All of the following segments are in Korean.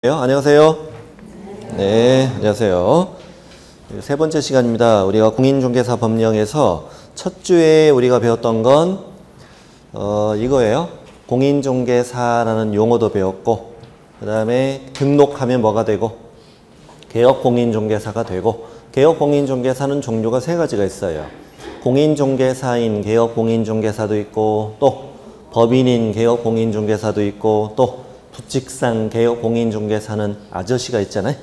안녕하세요. 네, 안녕하세요. 세 번째 시간입니다. 우리가 공인중개사 법령에서 첫 주에 우리가 배웠던 건 이거예요. 공인중개사라는 용어도 배웠고, 그 다음에 등록하면 뭐가 되고, 개업공인중개사가 되고, 개업공인중개사는 종류가 세 가지가 있어요. 공인중개사인 개업공인중개사도 있고, 또 법인인 개업공인중개사도 있고, 또 부칙상 개업공인중개사는 아저씨가 있잖아요.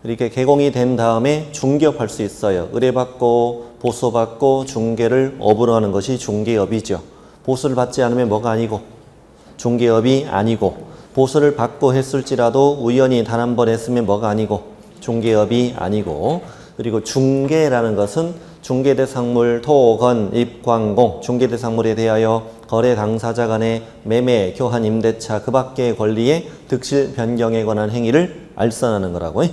이렇게 개공이 된 다음에 중개업할 수 있어요. 의뢰받고 보수받고 중개를 업으로 하는 것이 중개업이죠. 보수를 받지 않으면 뭐가 아니고 중개업이 아니고, 보수를 받고 했을지라도 우연히 단 한 번 했으면 뭐가 아니고 중개업이 아니고, 그리고 중개라는 것은 중개대상물, 토, 건, 입, 광, 공, 중개대상물에 대하여 거래 당사자 간의 매매, 교환, 임대차 그 밖의 권리의 득실, 변경에 관한 행위를 알선하는 거라고요.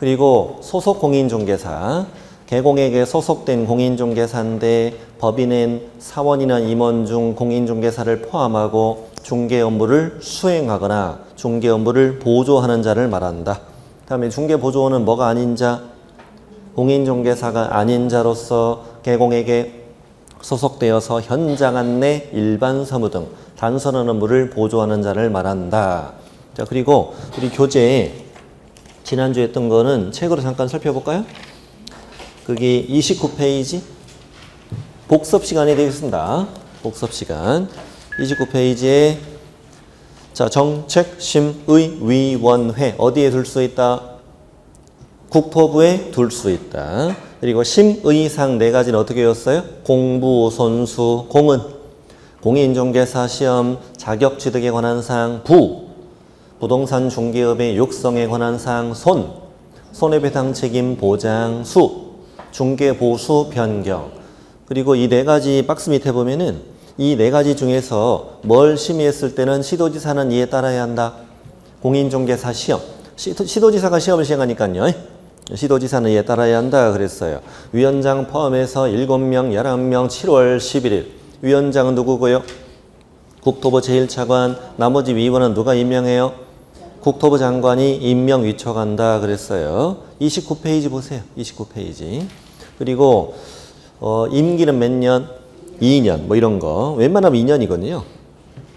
그리고 소속 공인중개사, 개공에게 소속된 공인중개사인데 법인은 사원이나 임원 중 공인중개사를 포함하고 중개 업무를 수행하거나 중개 업무를 보조하는 자를 말한다. 다음에 중개보조원은 뭐가 아닌 자? 공인중개사가 아닌 자로서 개공에게 소속되어서 현장 안내, 일반 사무 등 단순한 업무를 보조하는 자를 말한다. 자, 그리고 우리 교재에 지난주에 했던 거는 책으로 잠깐 살펴볼까요? 거기 29페이지 복습 시간이 되겠습니다. 복습 시간 29페이지에 자, 정책심의위원회 어디에 둘 수 있다? 국토부에 둘 수 있다. 그리고 심의상 네 가지는 어떻게 외웠어요? 공부, 손수, 공은 공인중개사 시험 자격 취득에 관한 사항, 부동산 중개업의 육성에 관한 사항, 손해배상 책임 보장, 중개보수 변경. 그리고 이 네 가지 박스 밑에 보면은 이 네 가지 중에서 뭘 심의했을 때는 시도지사는 이에 따라야 한다. 공인중개사 시험. 시도지사가 시험을 시행하니까요. 시도지사는 이에 따라야 한다 그랬어요. 위원장 포함해서 7명, 11명 7월 11일. 위원장은 누구고요? 국토부 제1차관. 나머지 위원은 누가 임명해요? 국토부 장관이 임명 위촉한다 그랬어요. 29페이지 보세요. 29페이지. 그리고 임기는 몇 년? 2년 뭐 이런 거. 웬만하면 2년이거든요.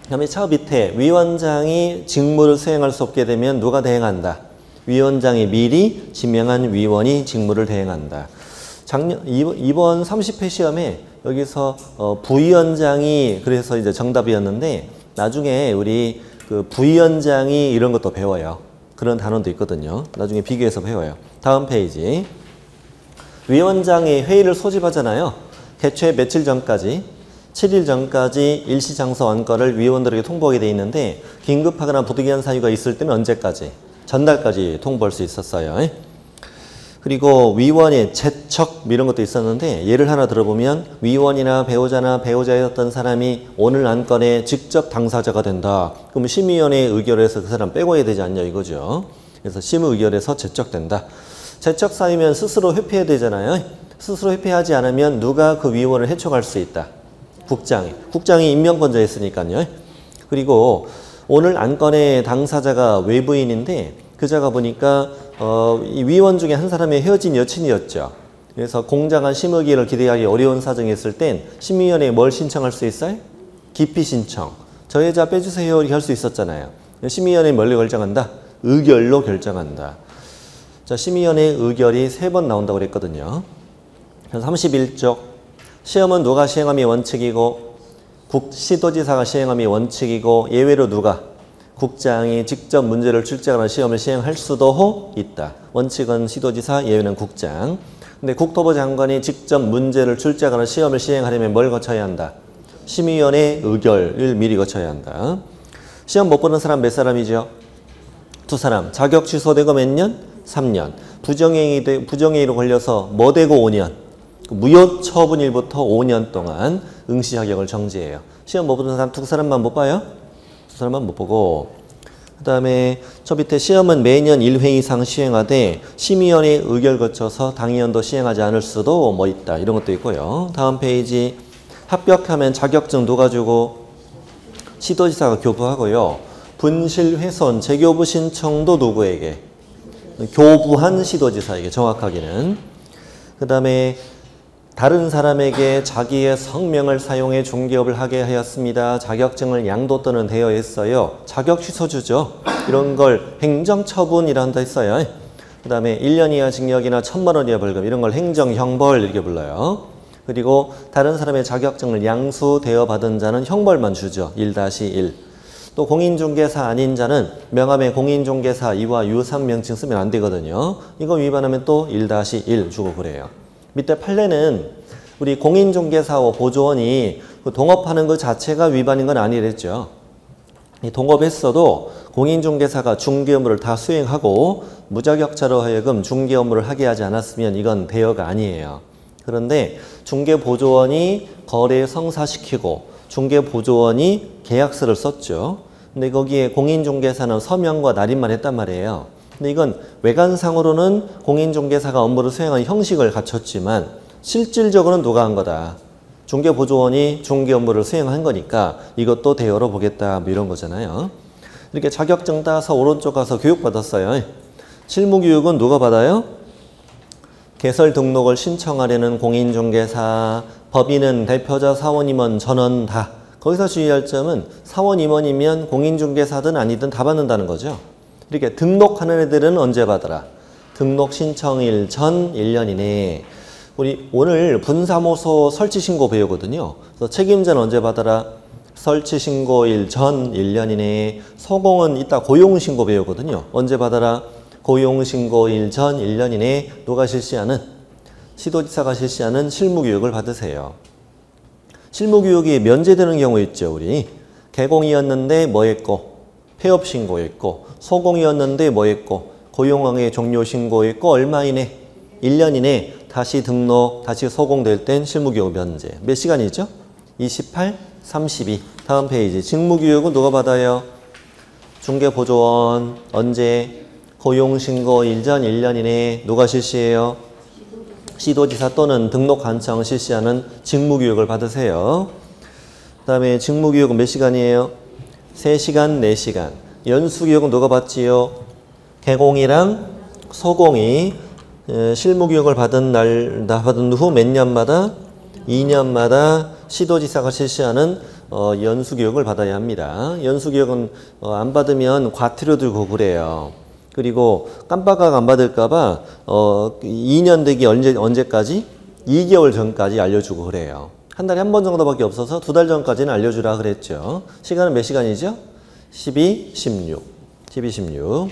그 다음에 차 밑에 위원장이 직무를 수행할 수 없게 되면 누가 대행한다? 위원장이 미리 지명한 위원이 직무를 대행한다. 이번 30회 시험에 여기서 부위원장이 그래서 이제 정답이었는데, 나중에 우리 그 부위원장이 이런 것도 배워요. 그런 단원도 있거든요. 나중에 비교해서 배워요. 다음 페이지. 위원장이 회의를 소집하잖아요. 개최 며칠 전까지, 7일 전까지 일시장소 안건을 위원들에게 통보하게 돼 있는데, 긴급하거나 부득이한 사유가 있을 때는 언제까지? 전날까지 통보할 수 있었어요. 그리고 위원의 제척 이런 것도 있었는데, 예를 하나 들어보면 위원이나 배우자나 배우자였던 사람이 오늘 안건에 직접 당사자가 된다. 그럼 심의위원회의 의결에서 그 사람 빼고 해야 되지 않냐 이거죠. 그래서 심의의결에서 제척된다. 제척 사유면 스스로 회피해야 되잖아요. 스스로 회피하지 않으면 누가 그 위원을 해촉할 수 있다? 국장이 임명권자 있으니까요. 그리고 오늘 안건의 당사자가 외부인인데 그자가 보니까 이 위원 중에 한 사람의 헤어진 여친이었죠. 그래서 공정한 심의기를 기대하기 어려운 사정이 있을 땐 심의위원회에 뭘 신청할 수 있어요? 기피 신청. 저 여자 빼주세요 이렇게 할 수 있었잖아요. 심의위원회에 뭘로 결정한다? 의결로 결정한다. 자, 심의위원회의 의결이 3번 나온다고 그랬거든요. 그래서 31쪽. 시험은 누가 시행함이 원칙이고 시도지사가 시행함이 원칙이고, 예외로 누가? 국장이 직접 문제를 출제하거나 시험을 시행할 수도 있다. 원칙은 시도지사, 예외는 국장. 근데 국토부 장관이 직접 문제를 출제하거나 시험을 시행하려면 뭘 거쳐야 한다? 심의위원회 의결을 미리 거쳐야 한다. 시험 못 보는 사람 몇 사람이죠? 2사람. 자격 취소되고 몇 년? 3년. 부정행위로 걸려서 뭐 되고 5년. 무효 처분일부터 5년 동안 응시 자격을 정지해요. 시험 못 보는 사람 2사람만 못 봐요? 2사람만 못 보고, 그 다음에 저 밑에 시험은 매년 1회 이상 시행하되 심의위원회 의결 거쳐서 당위원도 시행하지 않을 수도 뭐 있다. 이런 것도 있고요. 다음 페이지. 합격하면 자격증 누가 주고? 시도지사가 교부하고요. 분실훼손, 재교부 신청도 누구에게? 교부한 시도지사에게 정확하게는. 그 다음에 다른 사람에게 자기의 성명을 사용해 중개업을 하게 하였습니다. 자격증을 양도 또는 대여했어요. 자격 취소주죠. 이런 걸 행정처분이라 한다 했어요. 그 다음에 1년 이하 징역이나 1,000만 원 이하 벌금 이런 걸 행정형벌 이렇게 불러요. 그리고 다른 사람의 자격증을 양수 대여받은 자는 형벌만 주죠. 1-1. 또 공인중개사 아닌 자는 명함에 공인중개사 이와 유상명칭 쓰면 안 되거든요. 이거 위반하면 또 1-1 주고 그래요. 밑에 판례는 우리 공인중개사와 보조원이 그 동업하는 것 자체가 위반인 건 아니랬죠. 이 동업했어도 공인중개사가 중개 업무를 다 수행하고 무자격자로 하여금 중개 업무를 하게 하지 않았으면 이건 대여가 아니에요. 그런데 중개보조원이 거래 성사시키고 중개보조원이 계약서를 썼죠. 근데 거기에 공인중개사는 서명과 날인만 했단 말이에요. 근데 이건 외관상으로는 공인중개사가 업무를 수행하는 형식을 갖췄지만 실질적으로는 누가 한 거다. 중개보조원이 중개 업무를 수행한 거니까 이것도 대여로 보겠다 뭐 이런 거잖아요. 이렇게 자격증 따서 오른쪽 가서 교육받았어요. 실무교육은 누가 받아요? 개설 등록을 신청하려는 공인중개사, 법인은 대표자 사원임원 전원 다. 거기서 주의할 점은 사원임원이면 공인중개사든 아니든 다 받는다는 거죠. 이렇게 등록하는 애들은 언제 받아라? 등록 신청일 전 1년 이내. 우리 오늘 분사무소 설치신고 배우거든요. 그래서 책임자는 언제 받아라? 설치신고일 전 1년 이내. 소공은 이따 고용신고 배우거든요. 언제 받아라? 고용신고일 전 1년 이내 누가 실시하는? 시도지사가 실시하는 실무교육을 받으세요. 실무교육이 면제되는 경우 있죠. 우리 개공이었는데 뭐 했고? 폐업신고했고 소공이었는데 뭐 했고? 고용항해 종료신고했고 얼마 이내? 1년 이내 다시 등록, 다시 소공될 땐 실무교육 면제. 몇 시간이죠? 28, 32. 다음 페이지. 직무교육은 누가 받아요? 중개보조원. 언제? 고용신고 일전 1년 이내에 누가 실시해요? 시도지사 또는 등록관청 실시하는 직무교육을 받으세요. 그 다음에 직무교육은 몇 시간이에요? 3시간, 4시간. 연수교육은 누가 받지요? 개공이랑 소공이 실무교육을 받은 후 몇 년마다? 2년마다 시도지사가 실시하는 연수교육을 받아야 합니다. 연수교육은 안 받으면 과태료 들고 그래요. 그리고 깜빡하고 안 받을까봐 2년 되기 언제까지? 2개월 전까지 알려주고 그래요. 한 달에 한 번 정도밖에 없어서 2달 전까지는 알려주라 그랬죠. 시간은 몇 시간이죠? 12, 16. 12, 16.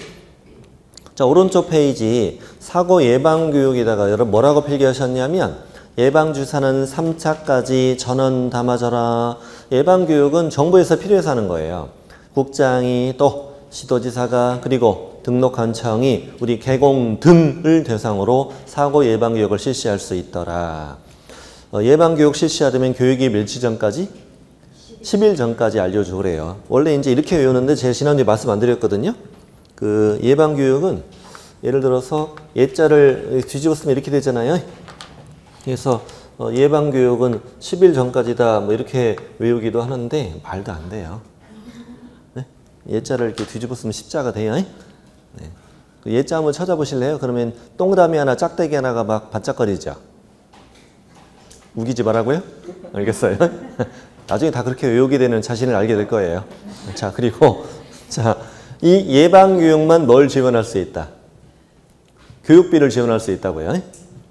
자, 오른쪽 페이지 사고 예방교육에다가 여러분 뭐라고 필기하셨냐면 예방주사는 3차까지 전원 담아줘라. 예방교육은 정부에서 필요해서 하는 거예요. 국장이 또 시도지사가 그리고 등록관청이 우리 개공 등을 대상으로 사고 예방교육을 실시할 수 있더라. 예방교육 실시하려면 교육이 며칠 전까지? 10일 전까지 알려주고 그래요. 원래 이제 이렇게 외우는데 제가 지난주에 말씀 안 드렸거든요. 그 예방교육은 예를 들어서 예자를 뒤집어 쓰면 이렇게 되잖아요. 그래서 예방교육은 10일 전까지다 뭐 이렇게 외우기도 하는데 말도 안 돼요. 네? 예자를 이렇게 뒤집어 쓰면 십자가 돼요. 네. 그 예자 한번 찾아보실래요? 그러면 동그라미 하나 짝대기 하나가 막 반짝거리죠. 우기지 말라고요? 알겠어요? 나중에 다 그렇게 외우게 되는 자신을 알게 될 거예요. 자, 그리고 자, 이 예방교육만 뭘 지원할 수 있다? 교육비를 지원할 수 있다고요.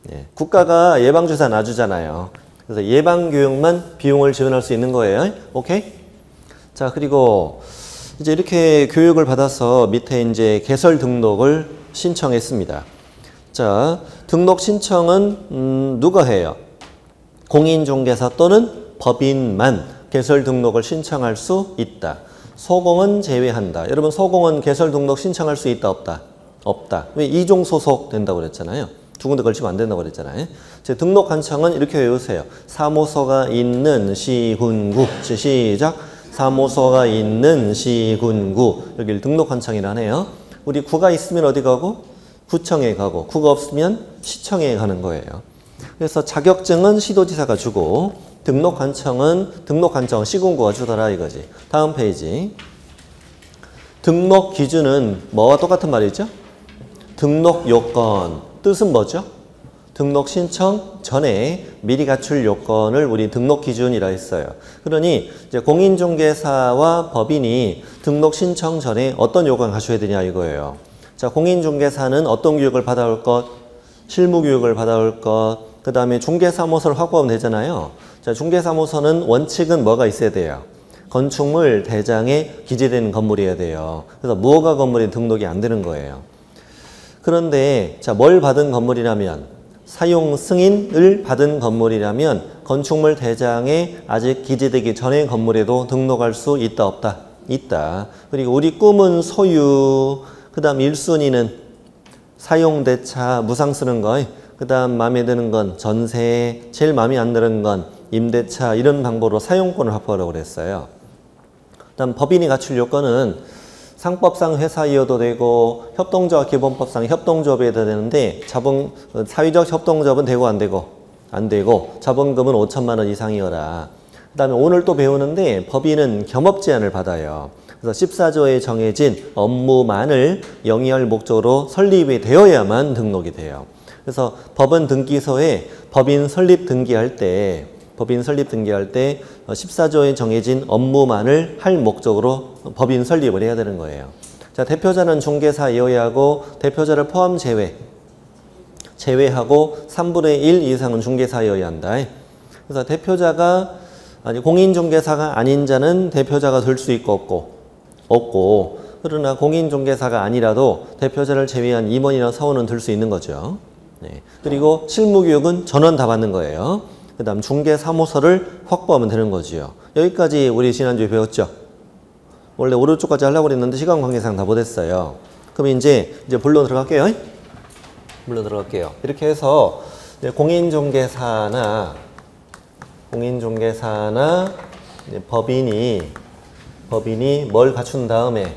네. 국가가 예방주사 놔주잖아요. 그래서 예방교육만 비용을 지원할 수 있는 거예요. 오케이? 자, 그리고 이제 이렇게 교육을 받아서 밑에 이제 개설 등록을 신청했습니다. 자, 등록 신청은 누가 해요? 공인중개사 또는 법인만 개설 등록을 신청할 수 있다. 소공은 제외한다. 여러분 소공은 개설 등록 신청할 수 있다 없다? 없다. 왜? 이종 소속 된다고 그랬잖아요. 두 군데 걸치면 안 된다고 그랬잖아요. 제 등록관청은 이렇게 외우세요. 사무소가 있는 시군구. 시작. 사무소가 있는 시군구. 여기를 등록관청이라 하네요. 우리 구가 있으면 어디 가고? 구청에 가고. 구가 없으면 시청에 가는 거예요. 그래서 자격증은 시도지사가 주고 등록관청 시군구가 주더라 이거지. 다음 페이지. 등록 기준은 뭐와 똑같은 말이죠? 등록 요건. 뜻은 뭐죠? 등록 신청 전에 미리 갖출 요건을 우리 등록 기준이라 했어요. 그러니 이제 공인중개사와 법인이 등록 신청 전에 어떤 요건을 갖춰야 되냐 이거예요. 자, 공인중개사는 어떤 교육을 받아올 것? 실무 교육을 받아올 것. 그 다음에 중개사무소를 확보하면 되잖아요. 자, 중개사무소는 원칙은 뭐가 있어야 돼요? 건축물 대장에 기재되는 건물이어야 돼요. 그래서 무허가 건물이 등록이 안 되는 거예요. 그런데 자, 뭘 받은 건물이라면 사용 승인을 받은 건물이라면 건축물 대장에 아직 기재되기 전의 건물에도 등록할 수 있다 없다? 있다. 그리고 우리 꿈은 소유, 그 다음 1순위는 사용대차, 무상 쓰는 거, 그 다음 마음에 드는 건 전세, 제일 마음에 안 드는 건 임대차 이런 방법으로 사용권을 확보하라고 그랬어요. 그 다음 법인이 갖출 요건은 상법상 회사이어도 되고 협동조합 기본법상 협동조합이어야 되는데 사회적 협동조합은 되고 안 되고? 안 되고 자본금은 5천만 원 이상이어라. 그 다음에 오늘 또 배우는데 법인은 겸업 제한을 받아요. 그래서 14조에 정해진 업무만을 영위할 목적으로 설립이 되어야만 등록이 돼요. 그래서 법원 등기소에 법인 설립 등기할 때 14조에 정해진 업무만을 할 목적으로 법인 설립을 해야 되는 거예요. 자, 대표자는 중개사이어야 하고 대표자를 포함 제외하고 3분의 1 이상은 중개사이어야 한다. 그래서 대표자가 공인중개사가 아닌 자는 대표자가 될 수 있고 없고 그러나 공인중개사가 아니라도 대표자를 제외한 임원이나 사원은 될 수 있는 거죠. 네. 그리고 실무교육은 전원 다 받는 거예요. 그 다음 중개사무소를 확보하면 되는 거지요. 여기까지 우리 지난주에 배웠죠. 원래 오른쪽까지 하려고 그랬는데 시간 관계상 다 못했어요. 그럼 이제 본론 들어갈게요. 본론 들어갈게요. 이렇게 해서 공인중개사나 법인이 뭘 갖춘 다음에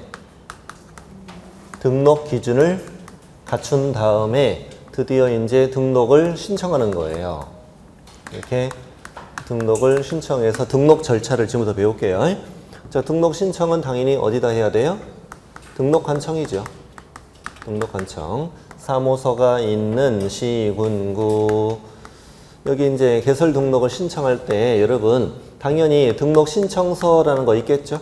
등록 기준을 갖춘 다음에 드디어 이제 등록을 신청하는 거예요. 이렇게 등록을 신청해서 등록 절차를 지금부터 배울게요. 자, 등록 신청은 당연히 어디다 해야 돼요? 등록관청이죠. 등록관청. 사무소가 있는 시, 군구. 여기 이제 개설 등록을 신청할 때 여러분 당연히 등록 신청서라는 거 있겠죠?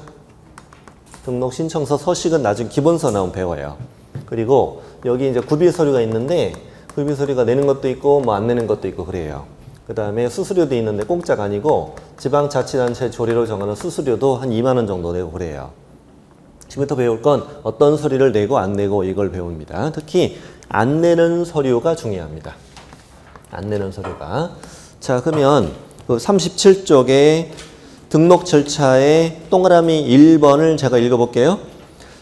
등록 신청서 서식은 나중에 기본서 나오면 배워요. 그리고 여기 이제 구비 서류가 있는데 구비 서류가 내는 것도 있고 뭐 안 내는 것도 있고 그래요. 그 다음에 수수료도 있는데 공짜가 아니고 지방자치단체 조례로 정하는 수수료도 한 2만 원 정도 내고 그래요. 지금부터 배울 건 어떤 서류를 내고 안 내고 이걸 배웁니다. 특히 안 내는 서류가 중요합니다. 안 내는 서류가. 자, 그러면 그 37쪽에 등록 절차의 동그라미 1번을 제가 읽어볼게요.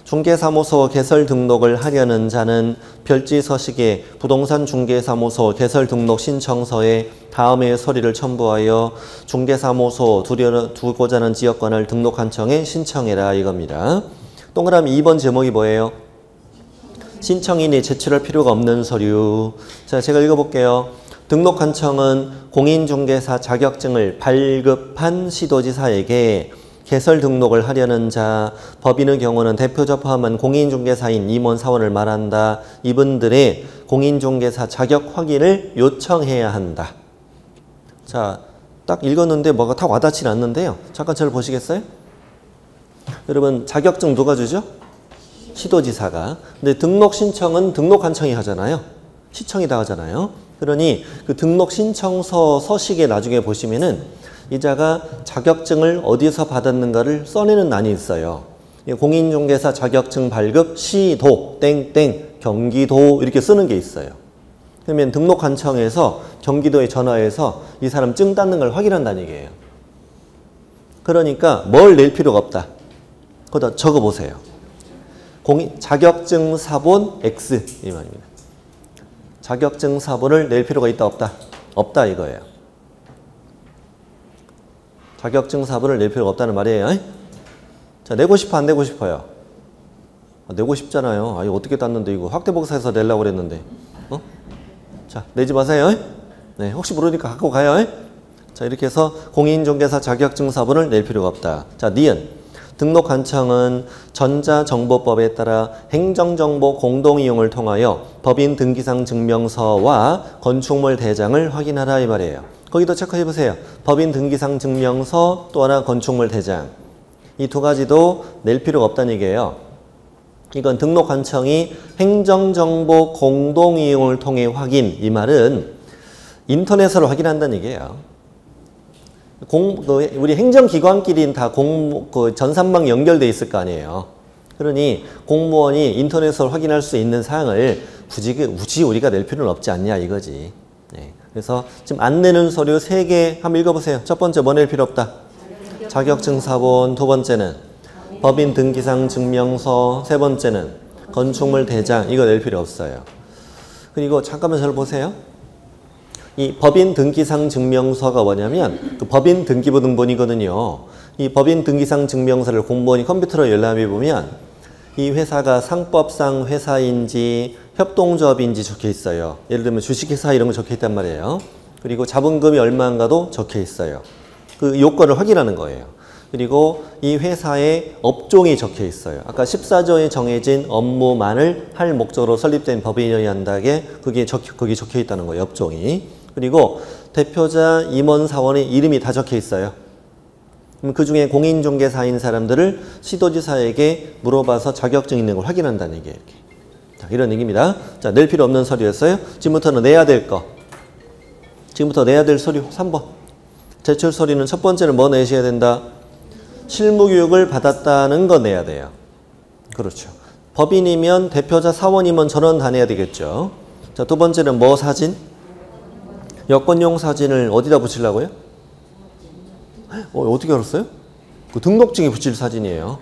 중개사무소 개설 등록을 하려는 자는 별지 서식에 부동산 중개사무소 개설 등록 신청서에 다음의 서류를 첨부하여 중개사무소 두고자 하는 지역관을 등록관청에 신청해라 이겁니다. 동그라미 2번 제목이 뭐예요? 신청인이 제출할 필요가 없는 서류. 자, 제가 읽어볼게요. 등록관청은 공인중개사 자격증을 발급한 시도지사에게 개설 등록을 하려는 자, 법인의 경우는 대표자 포함한 공인중개사인 임원 사원을 말한다. 이분들의 공인중개사 자격 확인을 요청해야 한다. 자, 딱 읽었는데 뭐가 다 와닿지 않는데요. 잠깐 저를 보시겠어요? 여러분 자격증 누가 주죠? 시도지사가. 근데 등록 신청은 등록관청이 하잖아요. 시청이 다 하잖아요. 그러니 그 등록 신청서 서식에 나중에 보시면은 이자가 자격증을 어디서 받았는가를 써내는 난이 있어요. 공인중개사 자격증 발급 시도 땡땡 경기도 이렇게 쓰는 게 있어요. 그러면 등록관청에서 경기도에 전화해서 이 사람 증 땄는 걸 확인한다는 얘기예요. 그러니까 뭘 낼 필요가 없다. 거기다 적어보세요. 자격증 사본 X 이 말입니다. 자격증 사본을 낼 필요가 있다 없다? 없다 이거예요. 자격증 사본을 낼 필요가 없다는 말이에요. 자, 내고 싶어 안 내고 싶어요? 내고 싶잖아요. 이거 어떻게 땄는데 이거 확대복사해서 내려고 그랬는데. 자, 내지 마세요. 네, 혹시 모르니까 갖고 가요. 자, 이렇게 해서 공인중개사 자격증 사본을 낼 필요가 없다. 자, 니은. 등록관청은 전자정보법에 따라 행정정보 공동이용을 통하여 법인 등기상 증명서와 건축물 대장을 확인하라 이 말이에요. 거기도 체크해 보세요. 법인 등기상 증명서 또 하나 건축물 대장. 이 두 가지도 낼 필요가 없다는 얘기예요. 이건 등록관청이 행정정보 공동이용을 통해 확인, 이 말은 인터넷으로 확인한다는 얘기예요. 우리 행정기관끼리는 다 전산망 연결돼 있을 거 아니에요. 그러니 공무원이 인터넷으로 확인할 수 있는 사항을 굳이 우리가 낼 필요는 없지 않냐 이거지. 네. 그래서 지금 안 내는 서류 3개 한번 읽어보세요. 첫 번째 뭐 낼 필요 없다? 자격증사본. 두 번째는 법인 등기상 증명서. 세 번째는 건축물 대장. 이거 낼 필요 없어요. 그리고 잠깐만 잘 보세요. 이 법인 등기상 증명서가 뭐냐면 그 법인 등기부 등본이거든요. 이 법인 등기상 증명서를 공무원이 컴퓨터로 열람해 보면 이 회사가 상법상 회사인지 협동조합인지 적혀 있어요. 예를 들면 주식회사 이런 거 적혀 있단 말이에요. 그리고 자본금이 얼마인가도 적혀 있어요. 그 요건을 확인하는 거예요. 그리고 이 회사의 업종이 적혀 있어요. 아까 14조에 정해진 업무만을 할 목적으로 설립된 법인이어야 한다게 거기 적혀 있다는 거예요. 업종이. 그리고 대표자, 임원, 사원의 이름이 다 적혀 있어요. 그럼 그 중에 공인중개사인 사람들을 시도지사에게 물어봐서 자격증 있는 걸 확인한다는 얘기예요. 이렇게. 자, 이런 얘기입니다. 자, 낼 필요 없는 서류였어요. 지금부터는 내야 될 거. 지금부터 내야 될 서류 3번. 제출 서류는 첫 번째는 뭐 내셔야 된다? 실무교육을 받았다는 거 내야 돼요. 그렇죠. 법인이면 대표자, 사원이면 전원 다 내야 되겠죠. 자, 두 번째는 뭐 사진? 여권용 사진을 어디다 붙이려고요? 어떻게 알았어요? 그 등록증에 붙일 사진이에요.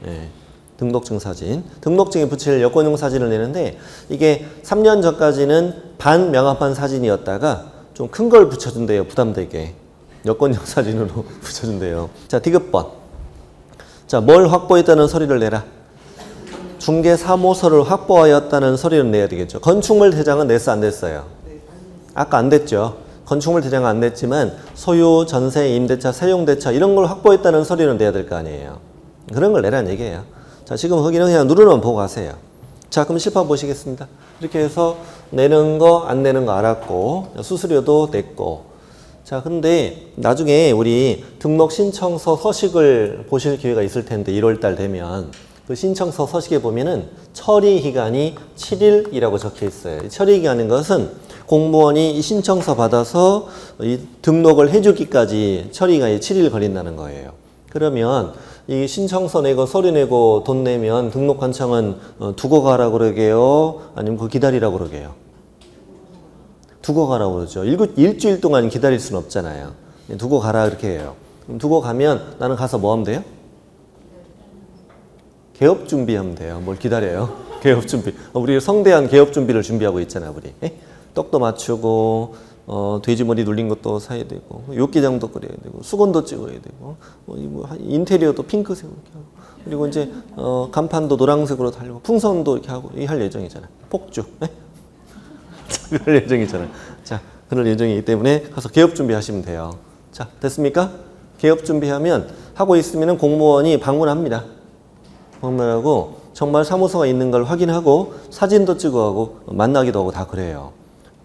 네, 등록증 사진. 등록증에 붙일 여권용 사진을 내는데 이게 3년 전까지는 반명합한 사진이었다가 좀 큰 걸 붙여준대요. 부담되게. 여권용 사진으로 붙여준대요. 자, 디귿번. 자, 뭘 확보했다는 서류를 내라. 중개사무소를 확보하였다는 서류를 내야 되겠죠. 건축물 대장은 냈어, 안 냈어요? 아까 안 됐죠. 건축물 대장은 안 냈지만 소유, 전세, 임대차, 사용대차 이런 걸 확보했다는 서류는 내야 될 거 아니에요. 그런 걸 내라는 얘기예요. 자, 지금 거기는 그냥 누르면 보고 가세요. 자, 그럼 실판 보시겠습니다. 이렇게 해서 내는 거, 안 내는 거 알았고 수수료도 냈고. 자, 근데 나중에 우리 등록 신청서 서식을 보실 기회가 있을 텐데 1월 달 되면 그 신청서 서식에 보면은 처리 기간이 7일이라고 적혀 있어요. 처리 기간인 것은 공무원이 이 신청서 받아서 이 등록을 해주기까지 처리 기간이 7일 걸린다는 거예요. 그러면 이 신청서 내고 서류 내고 돈 내면 등록관청은 두고 가라고 그러게요? 아니면 그거 기다리라고 그러게요? 두고 가라고 그러죠. 일주일 동안 기다릴 수는 없잖아요. 두고 가라 그렇게 해요. 두고 가면 나는 가서 뭐 하면 돼요? 개업 준비하면 돼요. 뭘 기다려요? 개업 준비. 우리 성대한 개업 준비를 준비하고 있잖아, 우리. 떡도 맞추고, 돼지머리 눌린 것도 사야 되고, 육개장도 끓여야 되고, 수건도 찍어야 되고, 인테리어도 핑크색으로 이렇게 하고, 그리고 이제, 간판도 노란색으로 달고, 풍선도 이렇게 하고, 할 예정이잖아. 폭주. 그럴 예정이잖아. 자, 그럴 예정이기 때문에 가서 개업 준비하시면 돼요. 자, 됐습니까? 개업 준비하면, 하고 있으면 공무원이 방문합니다. 방문하고 정말 사무소가 있는 걸 확인하고 사진도 찍어가고 만나기도 하고 다 그래요.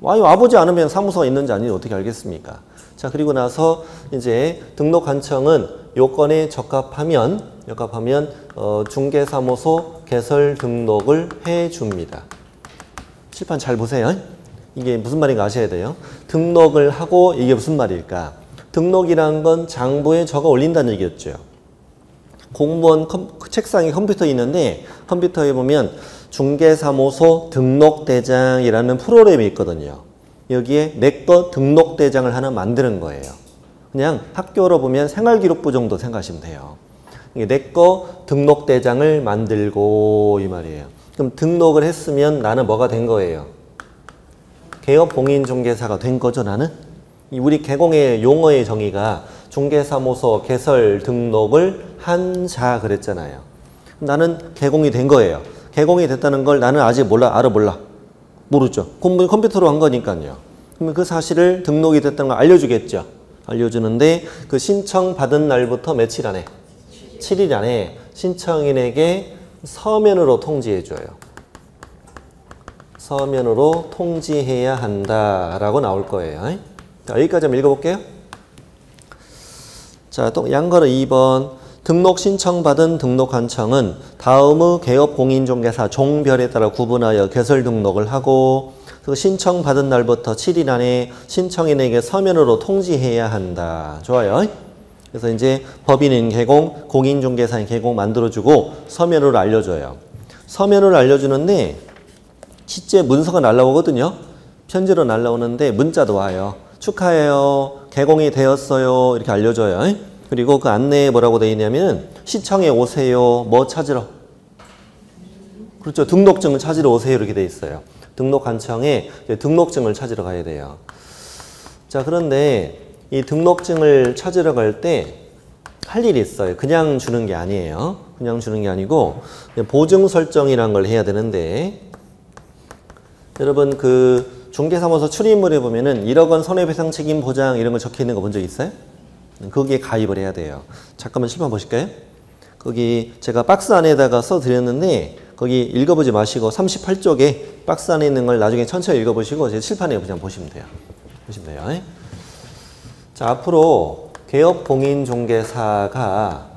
와보지 않으면 사무소가 있는지 아닌지 어떻게 알겠습니까? 자, 그리고 나서 이제 등록관청은 요건에 적합하면 중개사무소 개설 등록을 해줍니다. 칠판 잘 보세요. 이게 무슨 말인가 아셔야 돼요. 등록을 하고 이게 무슨 말일까? 등록이라는 건 장부에 적어 올린다는 얘기였죠. 공무원 책상에 컴퓨터 있는데 컴퓨터에 보면 중개사무소 등록대장이라는 프로그램이 있거든요. 여기에 내거 등록대장을 하나 만드는 거예요. 그냥 학교로 보면 생활기록부 정도 생각하시면 돼요. 내거 등록대장을 만들고 이 말이에요. 그럼 등록을 했으면 나는 뭐가 된 거예요? 개업공인중개사가 된 거죠, 나는? 우리 개공의 용어의 정의가 중개사무소 개설 등록을 한 자 그랬잖아요. 나는 개공이 된 거예요. 개공이 됐다는 걸 나는 아직 몰라, 몰라. 모르죠. 컴퓨터로 한 거니까요. 그러면 그 사실을 등록이 됐다는 걸 알려주겠죠. 알려주는데 그 신청 받은 날부터 며칠 안에? 7일 안에 신청인에게 서면으로 통지해줘요. 서면으로 통지해야 한다라고 나올 거예요. 자, 여기까지 한번 읽어볼게요. 자, 또 양거로 2번. 등록 신청받은 등록한청은 다음의 개업공인중개사 종별에 따라 구분하여 개설 등록을 하고 그 신청받은 날부터 7일 안에 신청인에게 서면으로 통지해야 한다. 좋아요. 그래서 이제 법인인 개공, 공인중개사인 개공 만들어주고 서면으로 알려줘요. 서면으로 알려주는데 실제 문서가 날라오거든요. 편지로 날라오는데 문자도 와요. 축하해요. 개공이 되었어요. 이렇게 알려줘요. 그리고 그 안내에 뭐라고 되어 있냐면 시청에 오세요. 뭐 찾으러? 그렇죠. 등록증을 찾으러 오세요. 이렇게 되어 있어요. 등록한청에 등록증을 찾으러 가야 돼요. 자, 그런데 이 등록증을 찾으러 갈 때 할 일이 있어요. 그냥 주는 게 아니에요. 그냥 주는 게 아니고 보증 설정이라는 걸 해야 되는데 여러분 그 중개사무소 출입물에 보면은 1억 원 손해배상 책임 보장 이런 거 적혀 있는 거 본 적 있어요? 거기에 가입을 해야 돼요. 잠깐만 실판 보실까요? 거기 제가 박스 안에다가 써드렸는데 거기 읽어보지 마시고 38쪽에 박스 안에 있는 걸 나중에 천천히 읽어보시고 제 칠판에 그냥 보시면 돼요. 보시면 돼요. 자, 앞으로 개업공인중개사가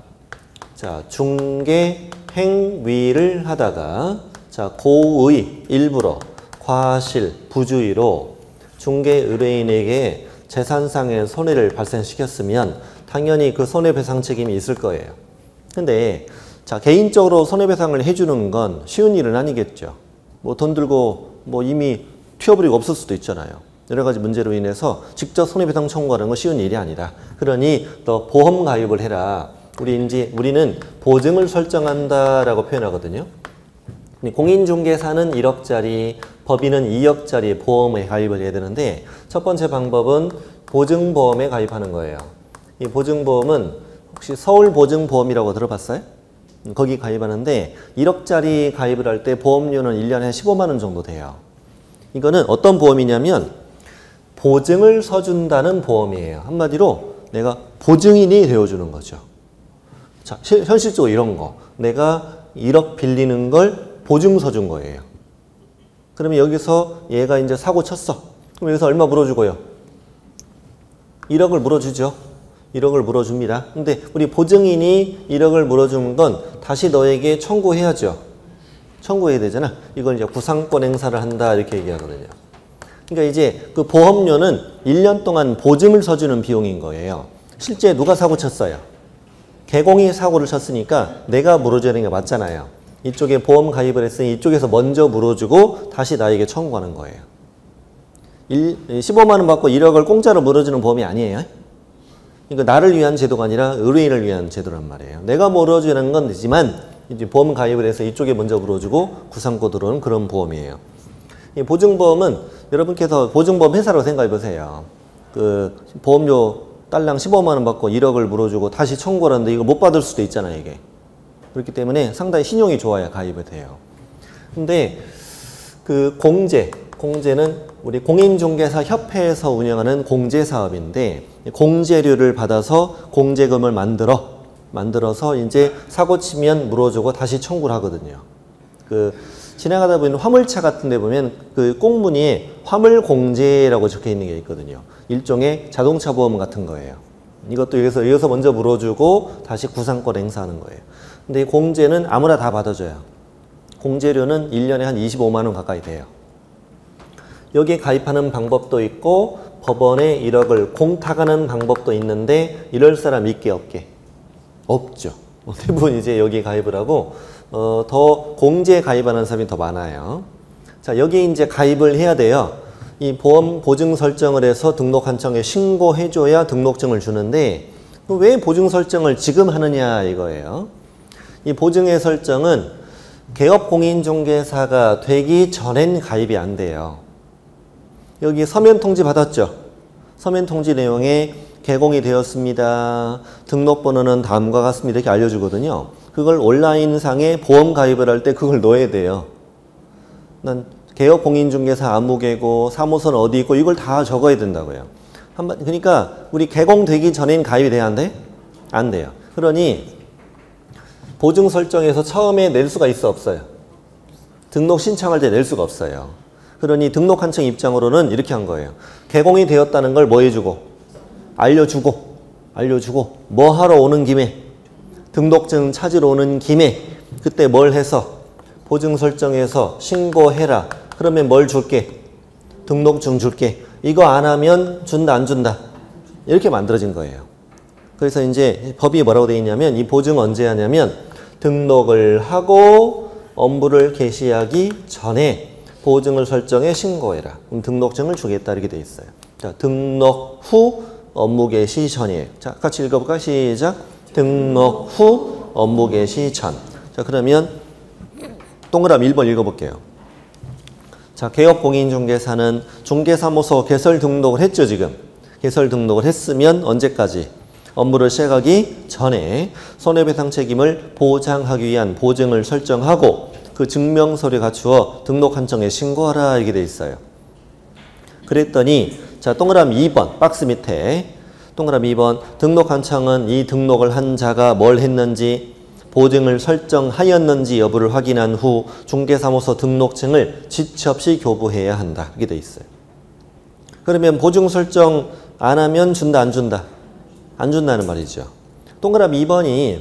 자, 중개 행위를 하다가 자, 고의, 일부러, 과실, 부주의로 중개 의뢰인에게 재산상의 손해를 발생시켰으면 당연히 그 손해배상 책임이 있을 거예요. 근데 자, 개인적으로 손해배상을 해주는 건 쉬운 일은 아니겠죠. 뭐 돈 들고 뭐 이미 튀어버리고 없을 수도 있잖아요. 여러 가지 문제로 인해서 직접 손해배상 청구하는 건 쉬운 일이 아니다. 그러니 너 보험 가입을 해라. 우리는 보증을 설정한다라고 표현하거든요. 공인중개사는 1억짜리, 법인은 2억짜리 보험에 가입을 해야 되는데 첫 번째 방법은 보증보험에 가입하는 거예요. 이 보증보험은 혹시 서울보증보험이라고 들어봤어요? 거기 가입하는데 1억짜리 가입을 할 때 보험료는 1년에 15만 원 정도 돼요. 이거는 어떤 보험이냐면 보증을 서준다는 보험이에요. 한마디로 내가 보증인이 되어주는 거죠. 자, 현실적으로 이런 거. 내가 1억 빌리는 걸 보증 서준 거예요. 그러면 여기서 얘가 이제 사고 쳤어. 그럼 여기서 얼마 물어주고요? 1억을 물어주죠. 1억을 물어줍니다. 근데 우리 보증인이 1억을 물어주는 건 다시 너에게 청구해야죠. 청구해야 되잖아. 이걸 이제 구상권 행사를 한다 이렇게 얘기하거든요. 그러니까 이제 그 보험료는 1년 동안 보증을 서주는 비용인 거예요. 실제 누가 사고 쳤어요? 개공이 사고를 쳤으니까 내가 물어줘야 되는 게 맞잖아요. 이쪽에 보험 가입을 했으니 이쪽에서 먼저 물어주고 다시 나에게 청구하는 거예요. 15만 원 받고 1억을 공짜로 물어주는 보험이 아니에요. 그러니까 나를 위한 제도가 아니라 의뢰인을 위한 제도란 말이에요. 내가 물어주는 건 되지만 이제 보험 가입을 해서 이쪽에 먼저 물어주고 구상권 들어오는 그런 보험이에요. 이 보증보험은 여러분께서 보증보험 회사로 생각해 보세요. 그 보험료 딸랑 15만 원 받고 1억을 물어주고 다시 청구를 하는데 이거 못 받을 수도 있잖아요, 이게. 그렇기 때문에 상당히 신용이 좋아야 가입이 돼요. 근데 그 공제는 우리 공인중개사 협회에서 운영하는 공제사업인데 공제료를 받아서 공제금을 만들어서 이제 사고 치면 물어주고 다시 청구를 하거든요. 그 지나가다 보면 화물차 같은 데 보면 그 꽁무니에 화물공제라고 적혀 있는 게 있거든요. 일종의 자동차 보험 같은 거예요. 이것도 여기서 먼저 물어주고 다시 구상권 행사하는 거예요. 근데 이 공제는 아무나 다 받아줘요. 공제료는 1년에 한 25만 원 가까이 돼요. 여기에 가입하는 방법도 있고 법원에 1억을 공탁하는 방법도 있는데 이럴 사람 있게 없게? 없죠. 대부분 이제 여기에 가입을 하고 더 공제에 가입하는 사람이 더 많아요. 자, 여기 이제 가입을 해야 돼요. 이 보험 보증 설정을 해서 등록한청에 신고해줘야 등록증을 주는데 왜 보증 설정을 지금 하느냐 이거예요. 이 보증의 설정은 개업공인중개사가 되기 전엔 가입이 안 돼요. 여기 서면 통지 받았죠? 서면 통지 내용에 개공이 되었습니다. 등록번호는 다음과 같습니다. 이렇게 알려주거든요. 그걸 온라인상에 보험 가입을 할 때 그걸 넣어야 돼요. 난 개업공인중개사 아무개고 사무소는 어디 있고 이걸 다 적어야 된다고요. 그러니까 우리 개공되기 전엔 가입이 돼야 안 돼? 안 돼요. 그러니 보증 설정에서 처음에 낼 수가 있어 없어요? 등록 신청할 때 낼 수가 없어요. 그러니 등록 한청 입장으로는 이렇게 한 거예요. 개공이 되었다는 걸 뭐 해주고? 알려주고 뭐 하러 오는 김에 등록증 찾으러 오는 김에 그때 뭘 해서 보증 설정에서 신고해라. 그러면 뭘 줄게? 등록증 줄게. 이거 안 하면 준다 안 준다? 이렇게 만들어진 거예요. 그래서 이제 법이 뭐라고 되어 있냐면 이 보증 언제 하냐면 등록을 하고 업무를 개시하기 전에 보증을 설정해 신고해라. 그럼 등록증을 주겠다 이렇게 되어 있어요. 자, 등록 후 업무 개시 전이에요. 자, 같이 읽어볼까? 시작. 등록 후 업무 개시 전. 자, 그러면 동그라미 1번 읽어볼게요. 자, 개업공인중개사는 중개사무소 개설 등록을 했죠, 지금. 개설 등록을 했으면 언제까지? 업무를 시작하기 전에 손해배상 책임을 보장하기 위한 보증을 설정하고 그 증명서를 갖추어 등록 한청에 신고하라 이렇게 돼 있어요. 그랬더니 자, 동그라미 2번 박스 밑에 동그라미 2번 등록 한청은 이 등록을 한 자가 뭘 했는지 보증을 설정하였는지 여부를 확인한 후 중개사무소 등록증을 지체 없이 교부해야 한다. 이렇게 돼 있어요. 그러면 보증 설정 안 하면 준다 안 준다? 안 준다는 말이죠. 동그라미 2번이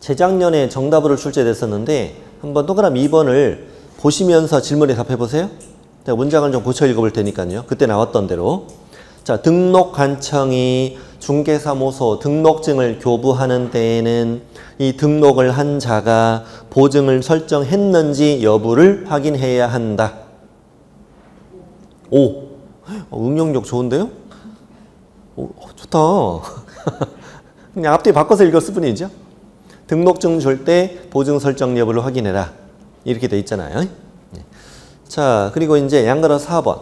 재작년에 정답으로 출제됐었는데 한번 동그라미 2번을 보시면서 질문에 답해 보세요. 제가 문장을 좀 고쳐 읽어볼 테니까요. 그때 나왔던 대로. 자, 등록관청이 중개사무소 등록증을 교부하는 때에는 이 등록을 한 자가 보증을 설정했는지 여부를 확인해야 한다. 오, 응용력 좋은데요? 오, 좋다. 그냥 앞뒤 바꿔서 읽었을 뿐이죠. 등록증 줄 때 보증 설정 여부를 확인해라. 이렇게 돼 있잖아요. 자, 그리고 이제 양가로 4번.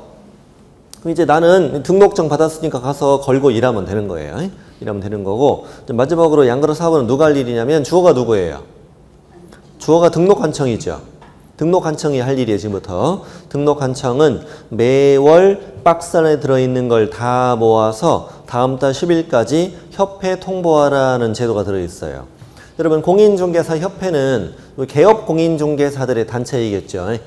그럼 이제 나는 등록증 받았으니까 가서 걸고 일하면 되는 거예요. 일하면 되는 거고, 마지막으로 양가로 4번은 누가 할 일이냐면 주어가 누구예요? 주어가 등록관청이죠. 등록관청이 할 일이에요, 지금부터. 등록관청은 매월 박스 안에 들어있는 걸 다 모아서 다음 달 10일까지 협회 통보하라는 제도가 들어있어요. 여러분, 공인중개사 협회는 개업공인중개사들의 단체이겠죠.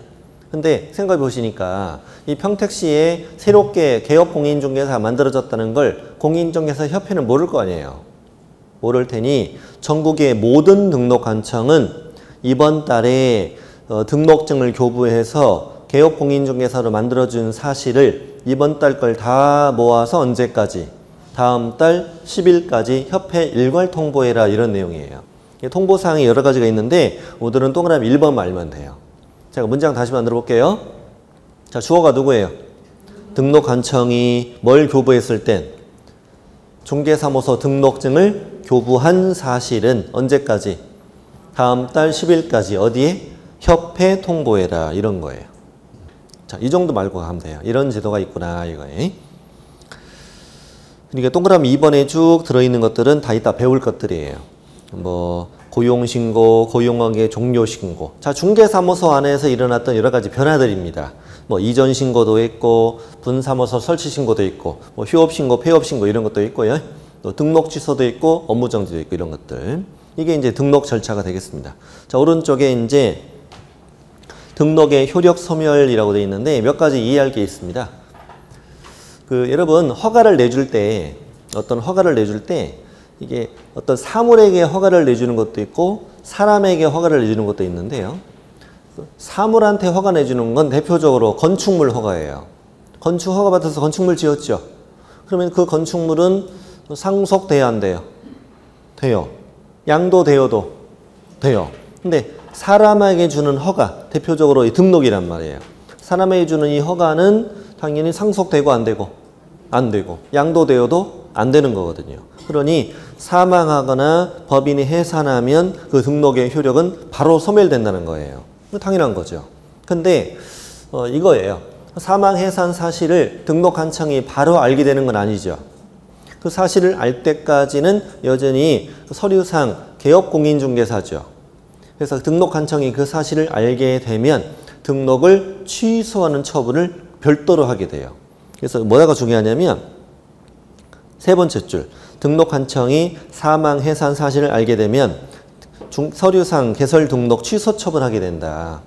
근데 생각해 보시니까 이 평택시에 새롭게 개업공인중개사가 만들어졌다는 걸 공인중개사 협회는 모를 거 아니에요. 모를 테니 전국의 모든 등록관청은 이번 달에 등록증을 교부해서 개업공인중개사로 만들어준 사실을 이번 달 걸 다 모아서 언제까지? 다음 달 10일까지 협회 일괄 통보해라 이런 내용이에요. 통보사항이 여러 가지가 있는데 오늘은 동그라미 1번만 알면 돼요. 제가 문장 다시 만들어 볼게요. 자, 주어가 누구예요? 등록관청이 뭘 교부했을 땐 중개사무소 등록증을 교부한 사실은 언제까지? 다음 달 10일까지 어디에? 협회 통보해라 이런 거예요. 자, 이 정도 말고 가면 돼요. 이런 제도가 있구나 이거예요. 그러니까 동그라미 2번에 쭉 들어있는 것들은 다 이따 배울 것들이에요. 뭐 고용신고, 고용관계 종료신고. 자, 중개사무소 안에서 일어났던 여러 가지 변화들입니다. 뭐 이전신고도 있고 분사무소 설치신고도 있고 뭐 휴업신고, 폐업신고 이런 것도 있고요. 또 등록취소도 있고 업무정지도 있고 이런 것들. 이게 이제 등록 절차가 되겠습니다. 자, 오른쪽에 이제 등록의 효력 소멸이라고 되어 있는데 몇 가지 이해할 게 있습니다. 여러분 허가를 내줄 때 어떤 허가를 내줄 때 이게 어떤 사물에게 허가를 내주는 것도 있고 사람에게 허가를 내주는 것도 있는데요. 사물한테 허가 내주는 건 대표적으로 건축물 허가예요. 건축 허가 받아서 건축물 지었죠. 그러면 그 건축물은 상속돼야 안 돼요? 돼요. 양도되어도 돼요. 근데 사람에게 주는 허가, 대표적으로 이 등록이란 말이에요. 사람에게 주는 이 허가는 당연히 상속되고 안 되고 안 되고 양도되어도 안 되는 거거든요. 그러니 사망하거나 법인이 해산하면 그 등록의 효력은 바로 소멸된다는 거예요. 당연한 거죠. 근데 이거예요. 사망 해산 사실을 등록관청이 바로 알게 되는 건 아니죠. 그 사실을 알 때까지는 여전히 서류상 개업공인중개사죠. 그래서 등록관청이 그 사실을 알게 되면 등록을 취소하는 처분을 별도로 하게 돼요. 그래서 뭐가 중요하냐면 세 번째 줄, 등록관청이 사망 해산 사실을 알게 되면 서류상 개설 등록 취소 처분하게 된다.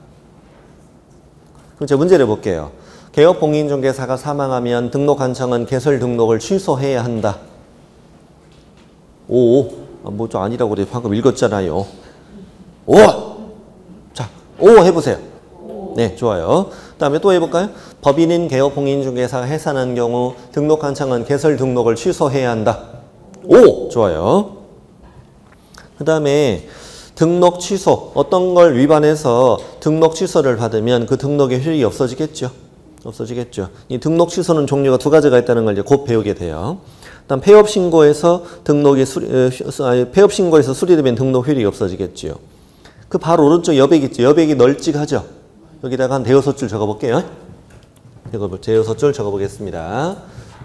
그럼 제가 문제를 볼게요. 개업공인중개사가 사망하면 등록한청은 개설 등록을 취소해야 한다. 오, 뭐 좀 아니라고 그래. 방금 읽었잖아요. 오! 자, 오 해보세요. 네, 좋아요. 그 다음에 또 해볼까요? 법인인 개업공인중개사가 해산한 경우 등록한청은 개설 등록을 취소해야 한다. 오! 좋아요. 그 다음에 등록 취소. 어떤 걸 위반해서 등록 취소를 받으면 그 등록의 효력이 없어지겠죠. 없어지겠죠. 이 등록 취소는 종류가 두 가지가 있다는 걸 이제 곧 배우게 돼요. 일단 폐업 신고에서 폐업 신고에서 수리되면 등록 효력이 없어지겠죠. 그 바로 오른쪽 여백 있죠. 여백이 널찍하죠. 여기다가 한 대여섯 줄 적어볼게요. 대여섯 줄 적어보겠습니다.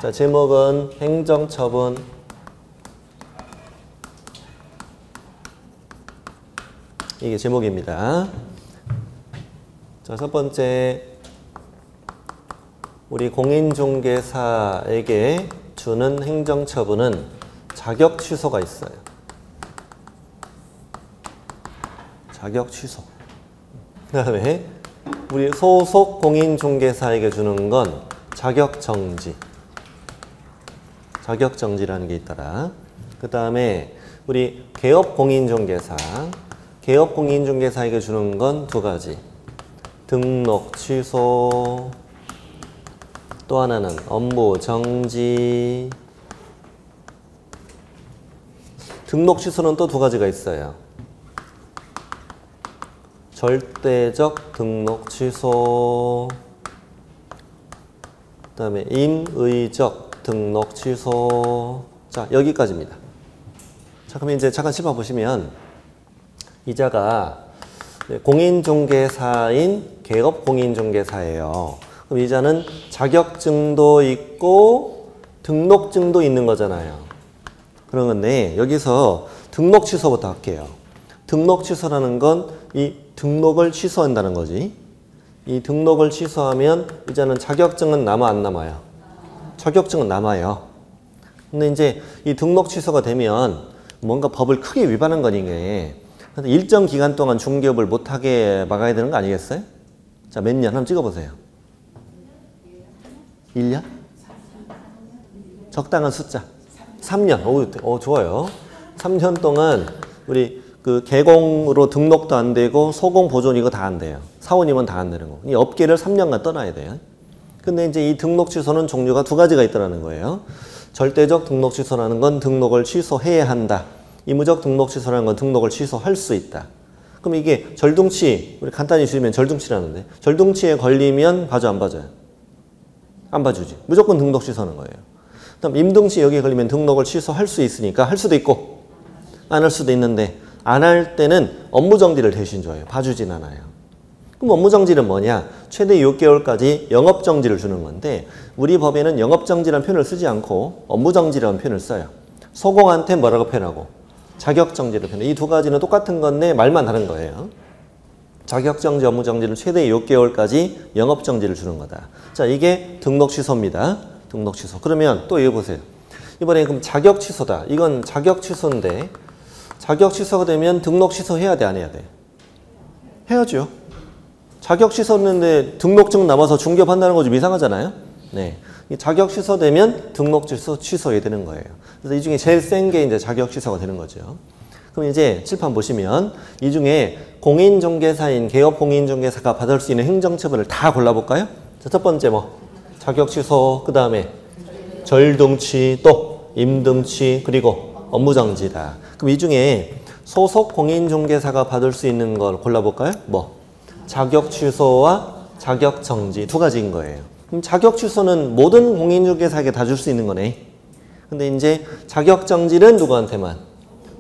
자, 제목은 행정처분. 이게 제목입니다. 자, 첫 번째, 우리 공인중개사에게 주는 행정처분은 자격 취소가 있어요. 자격 취소. 그 다음에 우리 소속 공인중개사에게 주는 건 자격 정지. 자격 정지라는 게 있더라. 그 다음에 우리 개업 공인중개사에게 주는 건 두 가지. 등록 취소, 또 하나는 업무 정지. 등록 취소는 또 두 가지가 있어요. 절대적 등록 취소, 그 다음에 임의적 등록 취소. 자, 여기까지입니다. 자, 그럼 이제 잠깐 짚어보시면 이자가 공인중개사인 개업공인중개사예요. 그럼 이자는 자격증도 있고 등록증도 있는 거잖아요. 그런 건데 여기서 등록 취소부터 할게요. 등록 취소라는 건 이 등록을 취소한다는 거지. 이 등록을 취소하면 이자는 자격증은 남아 안 남아요? 자격증은 남아요. 근데 이제 이 등록 취소가 되면 뭔가 법을 크게 위반한 거니까 일정 기간 동안 중개업을 못하게 막아야 되는 거 아니겠어요? 자, 몇 년? 한번 찍어보세요. 1년? 적당한 숫자. 3년. 오, 좋아요. 3년 동안 우리 그 개공으로 등록도 안 되고 소공 보존 이거 다 안 돼요. 사원이면 다 안 되는 거. 이 업계를 3년간 떠나야 돼요. 근데 이제 이 등록 취소는 종류가 두 가지가 있더라는 거예요. 절대적 등록 취소라는 건 등록을 취소해야 한다. 임의적 등록 취소라는 건 등록을 취소할 수 있다. 그럼 이게 절둥치, 우리 간단히 주면 절둥치라는데 절둥치에 걸리면 봐줘 안 봐줘요? 안 봐주지. 무조건 등록 취소하는 거예요. 그다음 임등치 여기에 걸리면 등록을 취소할 수 있으니까 할 수도 있고 안 할 수도 있는데 안 할 때는 업무정지를 대신 줘요. 봐주진 않아요. 그럼 업무정지는 뭐냐? 최대 6개월까지 영업정지를 주는 건데 우리 법에는 영업정지라는 표현을 쓰지 않고 업무정지라는 표현을 써요. 소공한테 뭐라고 표현하고 자격정지를 표현해. 이 두 가지는 똑같은 건데 말만 다른 거예요. 자격정지, 업무정지를 최대 6개월까지 영업정지를 주는 거다. 자, 이게 등록 취소입니다. 등록 취소. 그러면 또 이거 보세요. 이번에 그럼 자격 취소다. 이건 자격 취소인데 자격 취소가 되면 등록 취소해야 돼, 안 해야 돼? 해야죠. 자격 취소했는데 등록증 남아서 중개업한다는 거 좀 이상하잖아요. 네, 이 자격 취소되면 등록 취소해야 되는 거예요. 그래서 이 중에 제일 센 게 이제 자격 취소가 되는 거죠. 그럼 이제 칠판 보시면 이 중에 공인중개사인 개업공인중개사가 받을 수 있는 행정처분을 다 골라볼까요? 자, 첫 번째 뭐 자격 취소, 그 다음에 절등치, 또 임등치, 그리고 업무정지다. 그럼 이 중에 소속 공인중개사가 받을 수 있는 걸 골라볼까요? 뭐 자격 취소와 자격 정지 두 가지인 거예요. 그럼 자격 취소는 모든 공인중개사에게 다 줄 수 있는 거네. 근데 이제 자격 정지는 누구한테만?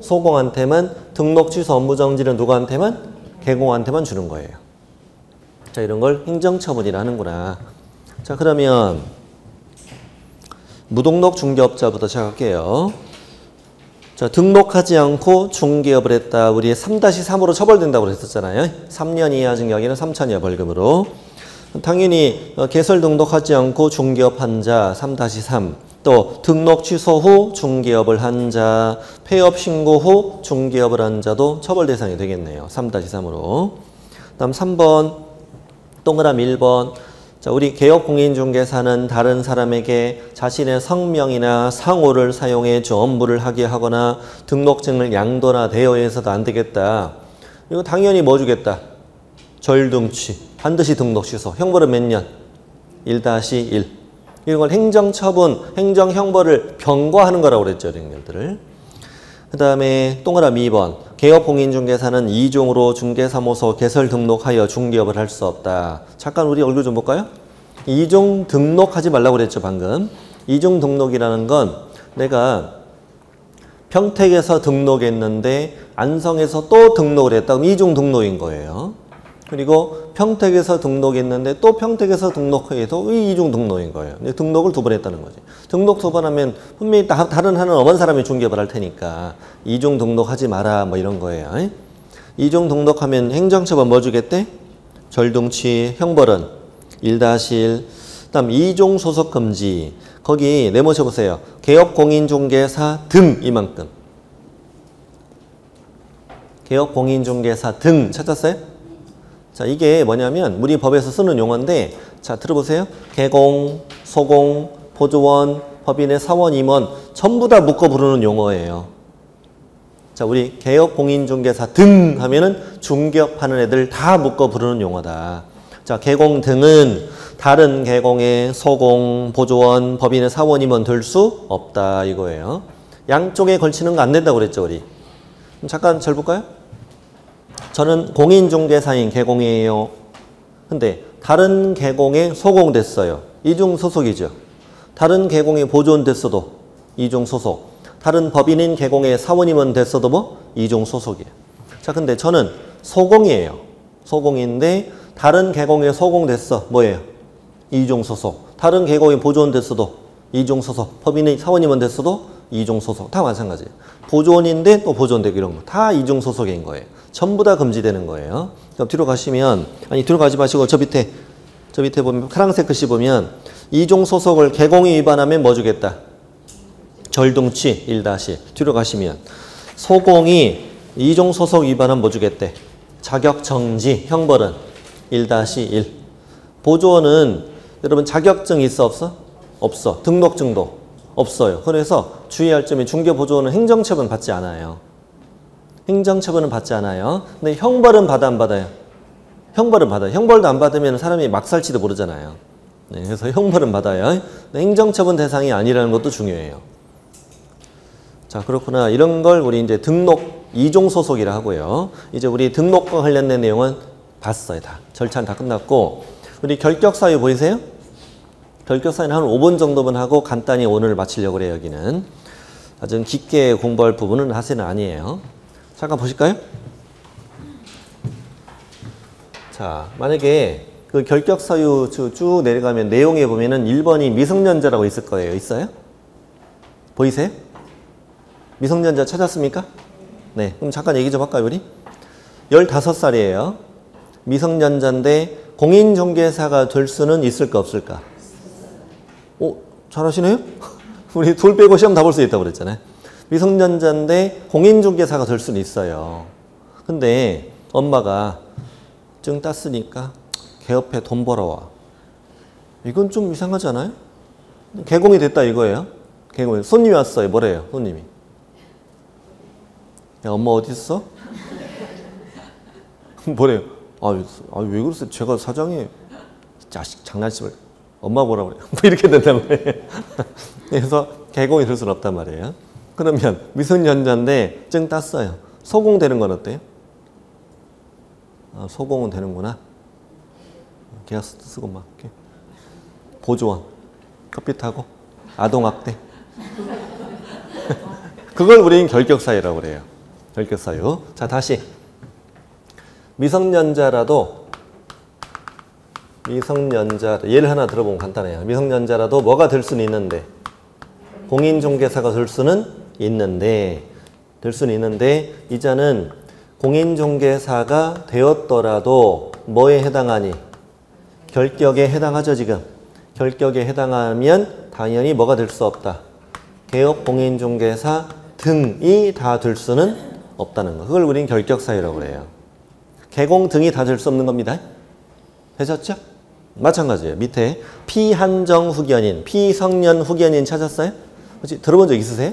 소공한테만. 등록 취소 업무 정지는 누구한테만? 개공한테만 주는 거예요. 자, 이런 걸 행정처분이라 하는구나. 자, 그러면 무등록 중개업자부터 시작할게요. 자, 등록하지 않고 중개업을 했다. 우리 3-3으로 처벌된다고 그랬었잖아요. 3년 이하 징역에는 3천 이하 벌금으로. 당연히 개설 등록하지 않고 중개업한 자 3-3. 또 등록 취소 후 중개업을 한 자, 폐업 신고 후 중개업을 한 자도 처벌 대상이 되겠네요. 3-3으로. 다음 3번, 동그라미 1번. 자, 우리 개업공인중개사는 다른 사람에게 자신의 성명이나 상호를 사용해 업무를 하게 하거나 등록증을 양도나 대여해서도 안 되겠다. 이거 당연히 뭐 주겠다? 절등취. 반드시 등록 취소. 형벌은 몇 년? 1-1. 이런 걸 행정처분, 행정형벌을 경과하는 거라고 그랬죠. 이런 것들을. 그 다음에 동그라미 2번. 개업공인중개사는 2종으로 중개사무소 개설 등록하여 중개업을 할 수 없다. 잠깐 우리 얼굴 좀 볼까요? 2종 등록하지 말라고 그랬죠. 방금. 2종 등록이라는 건 내가 평택에서 등록했는데 안성에서 또 등록을 했다. 그럼 2종 등록인 거예요. 그리고 평택에서 등록했는데 또 평택에서 등록해도 2종 등록인 거예요. 등록을 2번 했다는 거지. 등록 2번 하면 분명히 다른 하는 어떤 사람이 중개업을 할 테니까 2종 등록하지 마라 뭐 이런 거예요. 2종 등록하면 행정처분 뭐 주겠대? 절등취, 형벌은 1-1. 그다음 2종 소속 금지. 거기 네모쳐 보세요. 개업공인중개사 등 이만큼. 개업공인중개사 등 찾았어요? 자, 이게 뭐냐면 우리 법에서 쓰는 용어인데 자, 들어보세요. 개공, 소공, 보조원, 법인의 사원, 임원 전부 다 묶어 부르는 용어예요. 자, 우리 개업공인중개사 등 하면은 중개업하는 애들 다 묶어 부르는 용어다. 자, 개공 등은 다른 개공의 소공, 보조원, 법인의 사원, 임원 될 수 없다 이거예요. 양쪽에 걸치는 거 안 된다고 그랬죠, 우리. 잠깐 절 볼까요? 저는 공인중개사인 개공이에요. 근데 다른 개공에 소공됐어요. 이중 소속이죠. 다른 개공에 보조원 됐어도 이중 소속. 다른 법인인 개공에 사원임원 됐어도 뭐? 이중 소속이에요. 자, 근데 저는 소공이에요. 소공인데 다른 개공에 소공됐어. 뭐예요? 이중 소속. 다른 개공에 보조원 됐어도 이중 소속. 법인이 사원임원 됐어도 이중 소속. 다 마찬가지예요. 보조원인데 또 보조원 되고 이런 거. 다 이중 소속인 거예요. 전부 다 금지되는 거예요. 그럼 뒤로 가시면, 아니 뒤로 가지 마시고 저 밑에 보면 파란색 글씨 보면 이종 소속을 개공이 위반하면 뭐 주겠다? 절등취 1-1. 뒤로 가시면 소공이 이종 소속 위반하면 뭐 주겠대? 자격정지 형벌은 1-1. 보조원은 여러분 자격증 있어 없어? 없어. 등록증도 없어요. 그래서 주의할 점이 중개보조원은 행정처분 받지 않아요. 행정처분은 받지 않아요. 근데 형벌은 받아 안 받아요? 형벌은 받아요. 형벌도 안 받으면 사람이 막 살지도 모르잖아요. 네, 그래서 형벌은 받아요. 행정처분 대상이 아니라는 것도 중요해요. 자, 그렇구나. 이런 걸 우리 이제 등록 이종 소속이라 하고요. 이제 우리 등록과 관련된 내용은 봤어요. 다. 절차는 다 끝났고 우리 결격사유 보이세요? 결격사유는 한 5분 정도만 하고 간단히 오늘 마치려고 그래요. 여기는. 아주 깊게 공부할 부분은 사실은 아니에요. 잠깐 보실까요? 자, 만약에 그 결격사유 쭉 내려가면 내용에 보면은 1번이 미성년자라고 있을 거예요. 있어요? 보이세요? 미성년자 찾았습니까? 네. 그럼 잠깐 얘기 좀 할까요, 우리? 15살이에요. 미성년자인데 공인중개사가 될 수는 있을까, 없을까? 잘하시네요? 우리 둘 빼고 시험 다 볼 수 있다고 그랬잖아요. 미성년자인데 공인중개사가 될 수는 있어요. 근데 엄마가 증 땄으니까 개업해 돈 벌어와. 이건 좀 이상하지 않아요? 개공이 됐다 이거예요. 개공이. 손님이 왔어요. 뭐래요? 손님이. 야, 엄마 어디 있어? 뭐래요? 왜 그러세요? 제가 사장이에요. 자식 장난치면 엄마 뭐라 그래요? 뭐 이렇게 된단 말이에요. 그래서 개공이 될 수는 없단 말이에요. 그러면 미성년자인데 증 땄어요. 소공되는 건 어때요? 소공은 되는구나. 계약서 쓰고 막 이렇게. 보조원, 커피 타고, 아동학대. 그걸 우리는 결격사유라고 그래요. 결격사유. 자, 다시. 미성년자라도 예를 하나 들어보면 간단해요. 미성년자라도 뭐가 될 수는 있는데 공인중개사가 될 수는 있는데 이자는 공인중개사가 되었더라도 뭐에 해당하니? 결격에 해당하죠 지금. 결격에 해당하면 당연히 뭐가 될 수 없다. 개업 공인중개사 등이 다 될 수는 없다는 거. 그걸 우리는 결격 사유라고 그래요. 개공 등이 다 될 수 없는 겁니다. 되셨죠? 마찬가지예요. 밑에 피한정 후견인, 피성년 후견인 찾았어요? 혹시 들어본 적 있으세요?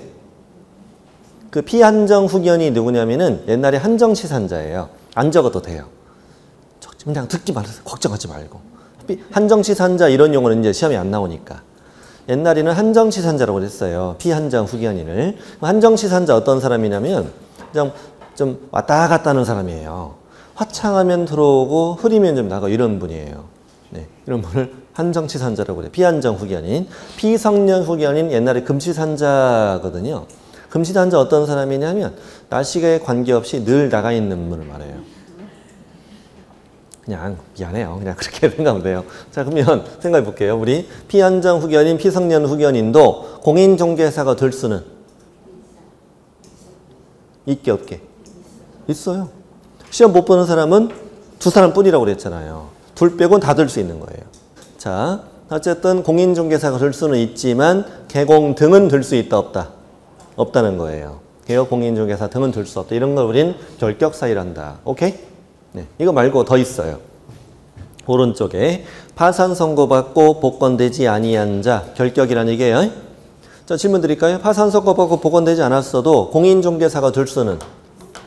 그 피한정 후견이 누구냐면은 옛날에 한정치산자예요. 안 적어도 돼요. 그냥 듣기 말아요. 걱정하지 말고. 한정치산자 이런 용어는 이제 시험에 안 나오니까. 옛날에는 한정치산자라고 그랬어요. 피한정 후견인을. 한정치산자 어떤 사람이냐면 그냥 좀 왔다 갔다 하는 사람이에요. 화창하면 들어오고 흐리면 좀 나가 이런 분이에요. 네, 이런 분을 한정치산자라고 그래요. 피한정 후견인. 피성년 후견인 옛날에 금치산자거든요. 금치산자 어떤 사람이냐면 날씨에 관계없이 늘 나가 있는 분을 말해요. 그냥 미안해요. 그냥 그렇게 생각하면 돼요. 자, 그러면 생각해 볼게요. 우리 피한정 후견인, 피성년 후견인도 공인중개사가 될 수는 있게 없게? 있어요. 시험 못 보는 사람은 두 사람뿐이라고 그랬잖아요. 둘 빼고는 다 될 수 있는 거예요. 자, 어쨌든 공인중개사가 될 수는 있지만 개공 등은 될 수 있다 없다? 없다는 거예요. 개업 공인중개사 등은 될 수 없다. 이런 걸 우린 결격사유란다. 오케이? 네, 이거 말고 더 있어요. 오른쪽에 파산 선고받고 복권되지 아니한 자, 결격이라는 얘기예요. 자, 질문 드릴까요? 파산 선고받고 복권되지 않았어도 공인중개사가 될 수는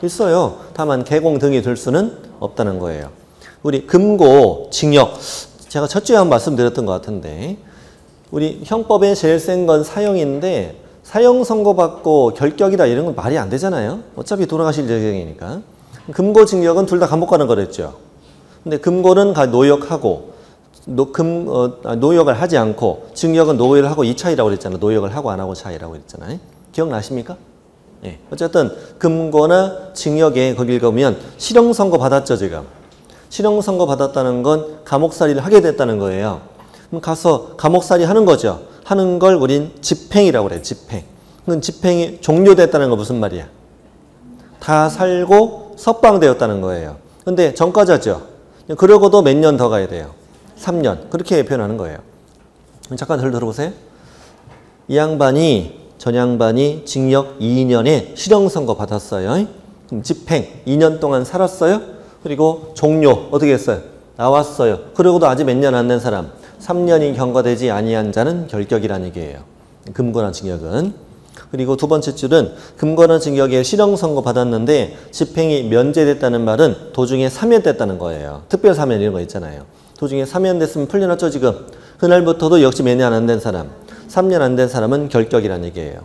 있어요. 다만 개공 등이 될 수는 없다는 거예요. 우리 금고, 징역, 제가 첫 주에 한번 말씀드렸던 것 같은데 우리 형법에 제일 센 건 사형인데 사형 선고받고 결격이다 이런 건 말이 안 되잖아요. 어차피 돌아가실 예정이니까. 금고, 징역은 둘 다 감옥 가는 거랬죠. 근데 금고는 노역하고 노역을 하지 않고 징역은 노역을 하고 이 차이라고 그랬잖아요. 노역을 하고 안 하고 차이라고 그랬잖아요. 기억나십니까? 네. 어쨌든 금고나 징역에 거기 읽으면 실형 선고 받았죠, 지금. 실형 선고 받았다는 건 감옥살이를 하게 됐다는 거예요. 그럼 가서 감옥살이 하는 거죠. 하는 걸 우린 집행이라고 그래요. 집행. 그건 집행이 종료됐다는 건 무슨 말이야? 다 살고 석방되었다는 거예요. 근데 전과자죠. 그러고도 몇 년 더 가야 돼요. 3년. 그렇게 표현하는 거예요. 잠깐 잘 들어보세요. 이 양반이, 전 양반이 징역 2년에 실형 선고 받았어요. 그럼 집행 2년 동안 살았어요. 그리고 종료 어떻게 했어요? 나왔어요. 그러고도 아직 몇 년 안 된 사람 3년이 경과되지 아니한 자는 결격이라는 얘기예요. 금고나 징역은. 그리고 두 번째 줄은 금고나 징역에 실형 선고 받았는데 집행이 면제됐다는 말은 도중에 사면됐다는 거예요. 특별 사면 이런 거 있잖아요. 도중에 사면됐으면 풀려났죠 지금. 그날부터도 역시 몇 년 안 된 사람 3년 안 된 사람은 결격이라는 얘기예요.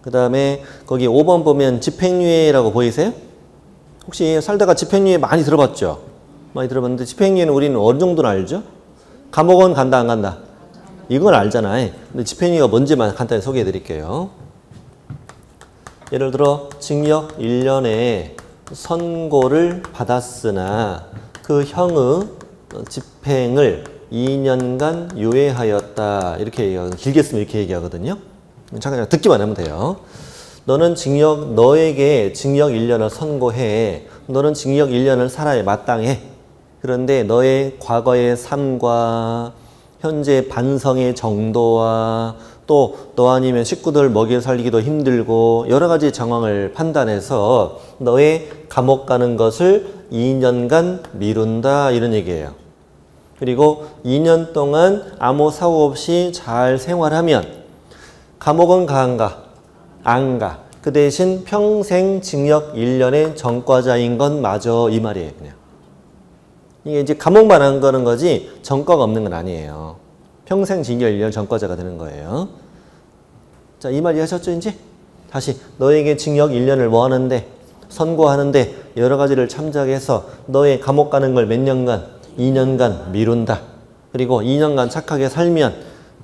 그 다음에 거기 5번 보면 집행유예라고 보이세요? 혹시 살다가 집행유예 많이 들어봤죠? 많이 들어봤는데 집행유예는 우리는 어느 정도는 알죠? 감옥은 간다 안 간다? 이건 알잖아요. 근데 집행유예가 뭔지만 간단히 소개해 드릴게요. 예를 들어 징역 1년에 선고를 받았으나 그 형의 집행을 2년간 유예하였다. 이렇게 얘기하거든요. 길게 쓰면 이렇게 얘기하거든요. 잠깐 듣기만 하면 돼요. 너에게 징역 1년을 선고해. 너는 징역 1년을 살아야 마땅해. 그런데 너의 과거의 삶과 현재 반성의 정도와 또 너 아니면 식구들 먹여 살리기도 힘들고 여러 가지 정황을 판단해서 너의 감옥 가는 것을 2년간 미룬다 이런 얘기예요. 그리고 2년 동안 아무 사고 없이 잘 생활하면 감옥은 가 안 가? 안 가. 그 대신 평생 징역 1년의 전과자인 건 맞아 이 말이에요. 그냥. 이게 이제 감옥만 안 가는 거지 전과가 없는 건 아니에요. 평생 징역 1년 전과자가 되는 거예요. 자, 이 말 이해하셨죠 이제? 다시 너에게 징역 1년을 뭐 하는데? 선고하는데 여러 가지를 참작해서 너의 감옥 가는 걸 몇 년간? 2년간 미룬다. 그리고 2년간 착하게 살면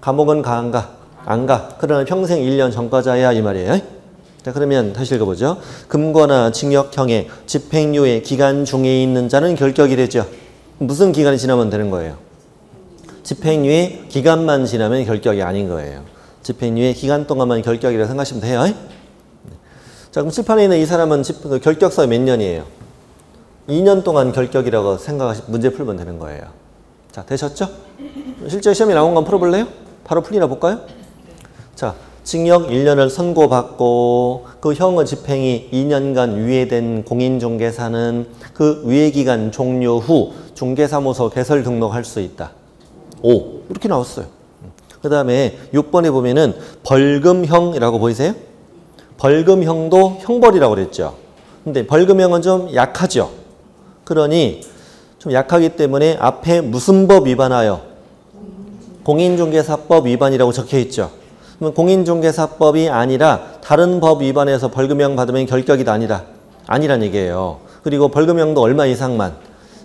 감옥은 가 안 가? 안 가. 그러나 평생 1년 전과자야 이 말이에요. 자, 그러면 다시 읽어보죠. 금고나 징역형의 집행유예 기간 중에 있는 자는 결격이 되죠. 무슨 기간이 지나면 되는 거예요? 집행유예 기간만 지나면 결격이 아닌 거예요. 집행유예 기간 동안만 결격이라고 생각하시면 돼요. 자, 그럼 칠판에 있는 이 사람은 결격사 몇 년이에요? 2년 동안 결격이라고 생각하시면 문제 풀면 되는 거예요. 자, 되셨죠? 실제 시험에 나온 건 풀어볼래요? 바로 풀리나 볼까요? 자, 징역 1년을 선고받고 그 형의 집행이 2년간 유예된 공인중개사는 그 유예기간 종료 후 중개사무소 개설 등록할 수 있다. 오, 이렇게 나왔어요. 그 다음에 6번에 보면은 벌금형이라고 보이세요? 벌금형도 형벌이라고 그랬죠. 근데 벌금형은 좀 약하죠. 그러니 좀 약하기 때문에 앞에 무슨 법 위반하여? 공인중개사법 위반이라고 적혀 있죠. 그러면 공인중개사법이 아니라 다른 법 위반해서 벌금형 받으면 결격이 아니란 얘기예요. 그리고 벌금형도 얼마 이상만?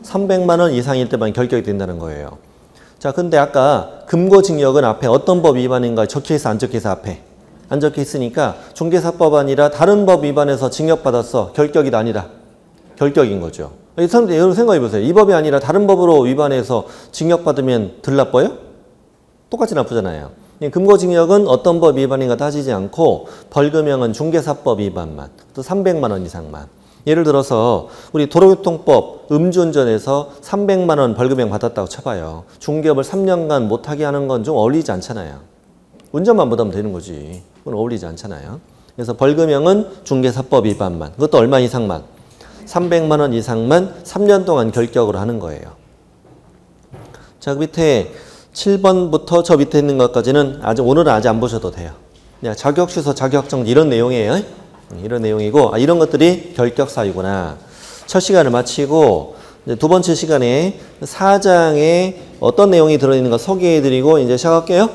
300만 원 이상일 때만 결격이 된다는 거예요. 자, 근데 아까 금고징역은 앞에 어떤 법 위반인가 적혀 있어, 안 적혀 있어, 앞에? 안 적혀 있으니까 중개사법 아니라 다른 법 위반해서 징역받았어. 결격이 아니라 결격인 거죠. 여러분 생각해 보세요. 이 법이 아니라 다른 법으로 위반해서 징역받으면 덜 나빠요? 똑같이 나쁘잖아요. 금고징역은 어떤 법 위반인가 따지지 않고 벌금형은 중개사법 위반만, 또 300만 원 이상만. 예를 들어서 우리 도로교통법 음주운전에서 300만 원 벌금형 받았다고 쳐봐요. 중개업을 3년간 못하게 하는 건 좀 어울리지 않잖아요. 운전만 못하면 되는 거지. 그건 어울리지 않잖아요. 그래서 벌금형은 중개사법 위반만. 그것도 얼마 이상만? 300만 원 이상만 3년 동안 결격을 하는 거예요. 자, 그 밑에 7번부터 저 밑에 있는 것까지는 오늘은 아직 안 보셔도 돼요. 그냥 자격취소, 자격정지 이런 내용이에요. 이런 내용이고, 이런 것들이 결격 사유구나. 첫 시간을 마치고 이제 두 번째 시간에 4장에 어떤 내용이 들어있는 가 소개해드리고 이제 시작할게요.